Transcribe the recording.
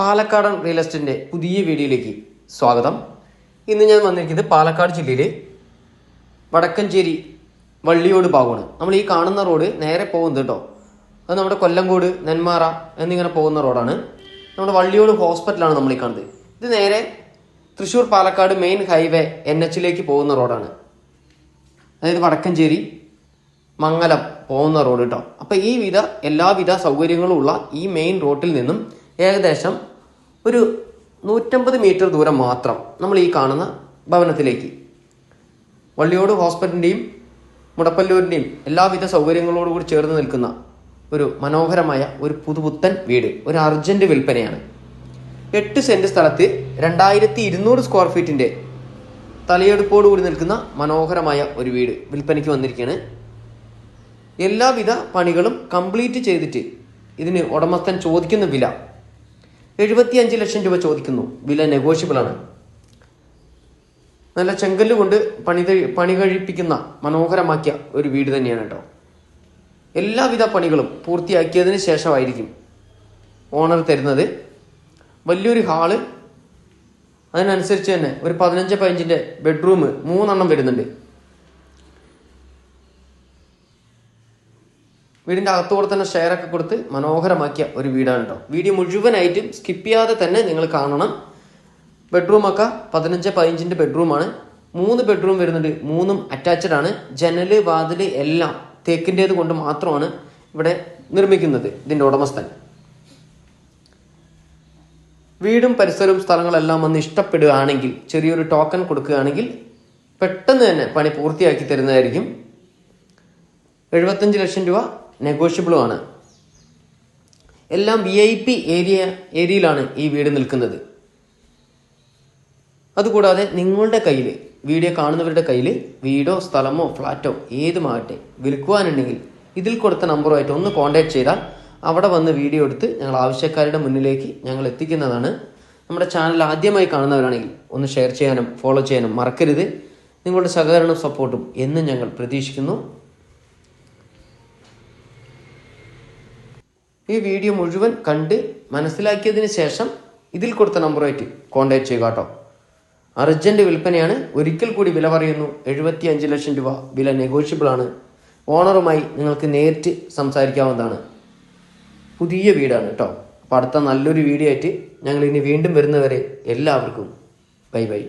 പാലക്കാടൻ റിയൽ എസ്റ്റേറ്റിൻ്റെ പുതിയ വീഡിയോയിലേക്ക് സ്വാഗതം. ഇന്ന് ഞാൻ വന്നിരിക്കുന്നത് പാലക്കാട് ജില്ലയിൽ വടക്കഞ്ചേരി വള്ളിയോട് ഭാഗമാണ്. നമ്മൾ ഈ കാണുന്ന റോഡ് നേരെ പോകുന്നത് കേട്ടോ. അത് നമ്മുടെ കൊല്ലങ്കോട്, നെന്മാറ എന്നിങ്ങനെ പോകുന്ന റോഡാണ്. നമ്മുടെ വള്ളിയോട് ഹോസ്പിറ്റലാണ് നമ്മൾ ഈ കാണുന്നത്. ഇത് നേരെ Thrissur Palakkad main highway NH പോകുന്ന റോഡാണ്. അതായത് വടക്കഞ്ചേരി മംഗലം പോകുന്ന റോഡ് കേട്ടോ. അപ്പം എല്ലാവിധ സൗകര്യങ്ങളും ഉള്ള ഈ മെയിൻ റോഡിൽ നിന്നും ഏകദേശം ഒരു 150 മീറ്റർ ദൂരം മാത്രം നമ്മൾ ഈ കാണുന്ന ഭവനത്തിലേക്ക് വള്ളിയോട് ഹോസ്പിറ്റലിൻ്റെയും മുടപ്പല്ലൂരിൻ്റെയും എല്ലാവിധ സൗകര്യങ്ങളോടുകൂടി ചേർന്ന് നിൽക്കുന്ന ഒരു മനോഹരമായ ഒരു പുതുപുത്തൻ വീട്, ഒരു അർജന്റ് വിൽപ്പനയാണ്. 8 സെന്റ് സ്ഥലത്ത് 2200 സ്ക്വയർ ഫീറ്റിൻ്റെ തലയെടുപ്പോടുകൂടി നിൽക്കുന്ന മനോഹരമായ ഒരു വീട് വിൽപ്പനയ്ക്ക് വന്നിരിക്കുകയാണ്. എല്ലാവിധ പണികളും കംപ്ലീറ്റ് ചെയ്തിട്ട് ഇതിന് ഉടമസ്ഥൻ ചോദിക്കുന്ന വില 75 ലക്ഷം രൂപ ചോദിക്കുന്നു. വില നെഗോഷ്യബിൾ ആണ്. നല്ല ചെങ്കല്ല് കൊണ്ട് പണി കഴിപ്പിക്കുന്ന മനോഹരമാക്കിയ ഒരു വീട് തന്നെയാണ് കേട്ടോ. എല്ലാവിധ പണികളും പൂർത്തിയാക്കിയതിന് ശേഷമായിരിക്കും ഓണർ തരുന്നത്. വലിയൊരു ഹാള്, അതിനനുസരിച്ച് തന്നെ ഒരു 15x5 ബെഡ്റൂം 3 വരുന്നുണ്ട്. വീടിൻ്റെ അകത്തോടെ തന്നെ ഷെയറൊക്കെ കൊടുത്ത് മനോഹരമാക്കിയ ഒരു വീടാണ് കേട്ടോ. വീഡിയോ മുഴുവനായിട്ടും സ്കിപ്പ് ചെയ്യാതെ തന്നെ നിങ്ങൾ കാണണം. ബെഡ്റൂമൊക്കെ 15x5 ബെഡ്റൂമാണ്. 3 ബെഡ്റൂം വരുന്നുണ്ട്. 3ഉം അറ്റാച്ച്ഡ് ആണ്. ജനല്, വാതില് എല്ലാം തേക്കിൻ്റേത് കൊണ്ട് മാത്രമാണ് ഇവിടെ നിർമ്മിക്കുന്നത് ഇതിൻ്റെ ഉടമസ്ഥൻ. വീടും പരിസരവും സ്ഥലങ്ങളെല്ലാം വന്ന് ഇഷ്ടപ്പെടുകയാണെങ്കിൽ, ചെറിയൊരു ടോക്കൺ കൊടുക്കുകയാണെങ്കിൽ പെട്ടെന്ന് തന്നെ പണി പൂർത്തിയാക്കി തരുന്നതായിരിക്കും. 75 ലക്ഷം രൂപ നെഗോഷ്യബിളുമാണ്. എല്ലാം VIP ഏരിയയിലാണ് ഈ വീട് നിൽക്കുന്നത്. അതുകൂടാതെ നിങ്ങളുടെ കയ്യിൽ, വീഡിയോ കാണുന്നവരുടെ കയ്യിൽ വീടോ സ്ഥലമോ ഫ്ലാറ്റോ ഏതുമാകട്ടെ വിൽക്കുവാനുണ്ടെങ്കിൽ ഇതിൽ കൊടുത്ത നമ്പറുമായിട്ട് ഒന്ന് കോൺടാക്ട് ചെയ്താൽ അവിടെ വന്ന് വീഡിയോ എടുത്ത് ഞങ്ങൾ ആവശ്യക്കാരുടെ മുന്നിലേക്ക് ഞങ്ങൾ എത്തിക്കുന്നതാണ്. നമ്മുടെ ചാനൽ ആദ്യമായി കാണുന്നവരാണെങ്കിൽ ഒന്ന് ഷെയർ ചെയ്യാനും ഫോളോ ചെയ്യാനും മറക്കരുത്. നിങ്ങളുടെ സഹകരണവും സപ്പോർട്ടും എന്നും ഞങ്ങൾ പ്രതീക്ഷിക്കുന്നു. ഈ വീഡിയോ മുഴുവൻ കണ്ട് മനസ്സിലാക്കിയതിന് ശേഷം ഇതിൽ കൊടുത്ത നമ്പറുമായിട്ട് കോൺടാക്ട് ചെയ്യുക കേട്ടോ. അർജന്റ് വിൽപ്പനയാണ്. ഒരിക്കൽ കൂടി വില പറയുന്നു, 75 ലക്ഷം രൂപ. വില നെഗോഷ്യബിൾ ആണ്. ഓണറുമായി നിങ്ങൾക്ക് നേരിട്ട് സംസാരിക്കാവുന്നതാണ്. പുതിയ വീടാണ് കേട്ടോ. അപ്പോൾ അടുത്ത നല്ലൊരു വീഡിയോ ആയിട്ട് ഞങ്ങൾ ഇനി വീണ്ടും വരുന്നവരെ എല്ലാവർക്കും ബൈ ബൈ.